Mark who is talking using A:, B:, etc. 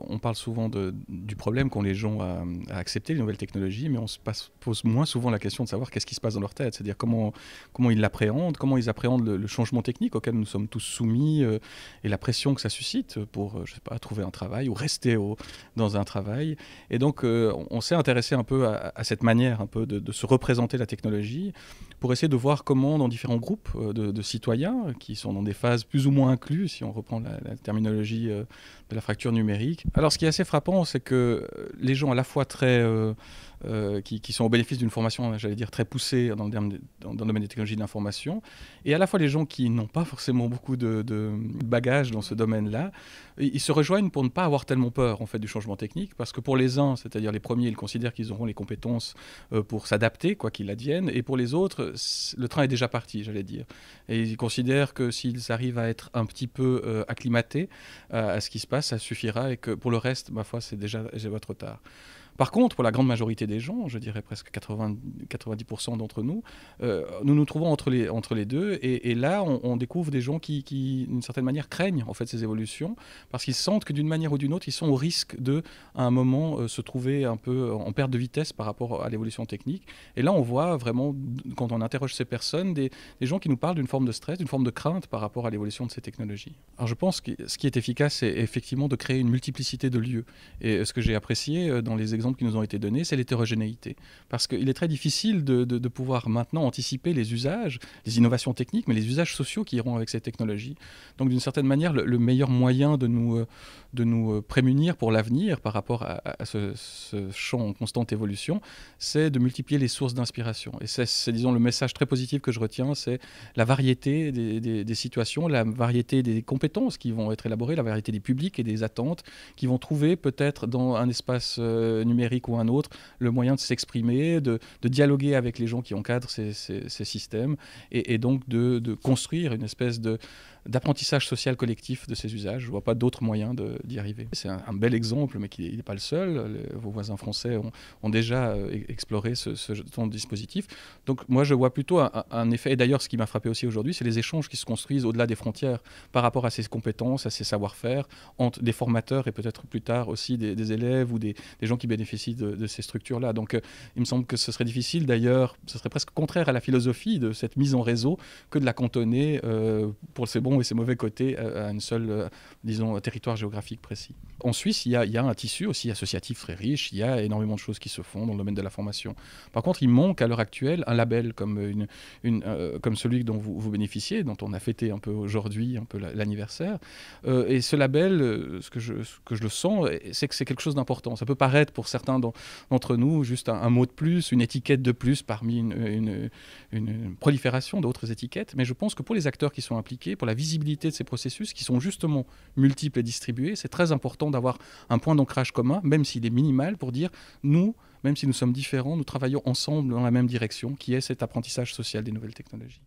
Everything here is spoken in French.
A: On parle souvent du problème qu'ont les gens à accepter les nouvelles technologies, mais on se pose moins souvent la question de savoir qu'est-ce qui se passe dans leur tête, c'est-à-dire comment ils l'appréhendent, comment ils appréhendent le changement technique auquel nous sommes tous soumis et la pression que ça suscite pour, je sais pas, trouver un travail ou rester dans un travail. Et donc, on s'est intéressé un peu à cette manière un peu de se représenter la technologie pour essayer de voir comment, dans différents groupes de citoyens qui sont dans des phases plus ou moins inclus, si on reprend la terminologie de la fracture numérique. Alors, ce qui est assez frappant, c'est que les gens à la fois qui sont au bénéfice d'une formation, j'allais dire, très poussée dans le domaine des technologies de l'information, et à la fois les gens qui n'ont pas forcément beaucoup de bagages dans ce domaine-là, ils se rejoignent pour ne pas avoir tellement peur en fait, du changement technique, parce que pour les uns, c'est-à-dire les premiers, ils considèrent qu'ils auront les compétences pour s'adapter, quoi qu'il advienne, et pour les autres, le train est déjà parti, j'allais dire. Et ils considèrent que s'ils arrivent à être un petit peu acclimatés à ce qui se passe, ça suffira, et que pour le reste, ma foi, c'est déjà trop tard. Par contre, pour la grande majorité des gens, je dirais presque 90% d'entre nous, nous nous trouvons entre les deux. Et là, on découvre des gens qui, d'une certaine manière, craignent en fait, ces évolutions parce qu'ils sentent que d'une manière ou d'une autre, ils sont au risque de, à un moment, se trouver un peu en perte de vitesse par rapport à l'évolution technique. Et là, on voit vraiment, quand on interroge ces personnes, des gens qui nous parlent d'une forme de stress, d'une forme de crainte par rapport à l'évolution de ces technologies. Alors je pense que ce qui est efficace, c'est effectivement de créer une multiplicité de lieux. Et ce que j'ai apprécié dans les exemples qui nous ont été donnés, c'est l'hétérogénéité. Parce qu'il est très difficile de pouvoir maintenant anticiper les usages, les innovations techniques, mais les usages sociaux qui iront avec ces technologies. Donc d'une certaine manière, le meilleur moyen de nous prémunir pour l'avenir par rapport à ce champ en constante évolution, c'est de multiplier les sources d'inspiration. Et c'est, disons, le message très positif que je retiens, c'est la variété des situations, la variété des compétences qui vont être élaborées, la variété des publics et des attentes qui vont trouver peut-être dans un espace numérique ou un autre le moyen de s'exprimer, de dialoguer avec les gens qui encadrent ces systèmes et donc de construire une espèce d'apprentissage social collectif de ces usages. Je ne vois pas d'autre moyen d'y arriver. C'est un bel exemple, mais qui n'est pas le seul. Vos voisins français ont déjà exploré ce genre de dispositif. Donc moi, je vois plutôt un effet. Et d'ailleurs, ce qui m'a frappé aussi aujourd'hui, c'est les échanges qui se construisent au-delà des frontières par rapport à ces compétences, à ces savoir-faire, entre des formateurs et peut-être plus tard aussi des élèves ou des gens qui bénéficient de ces structures-là. Donc il me semble que ce serait difficile, d'ailleurs, ce serait presque contraire à la philosophie de cette mise en réseau que de la cantonner pour ses bons et ses mauvais côtés à une seule, disons, territoire géographique précis. En Suisse, il y a un tissu aussi associatif très riche, il y a énormément de choses qui se font dans le domaine de la formation. Par contre, il manque à l'heure actuelle un label comme, comme celui dont vous bénéficiez, dont on a fêté un peu aujourd'hui, un peu l'anniversaire. Et ce label, ce que je le sens, c'est que c'est quelque chose d'important. Ça peut paraître pour certains d'entre nous juste un mot de plus, une étiquette de plus parmi une prolifération d'autres étiquettes, mais je pense que pour les acteurs qui sont impliqués, pour la visibilité de ces processus qui sont justement multiples et distribués, c'est très important d'avoir un point d'ancrage commun, même s'il est minimal, pour dire nous, même si nous sommes différents, nous travaillons ensemble dans la même direction, qui est cet apprentissage social des nouvelles technologies.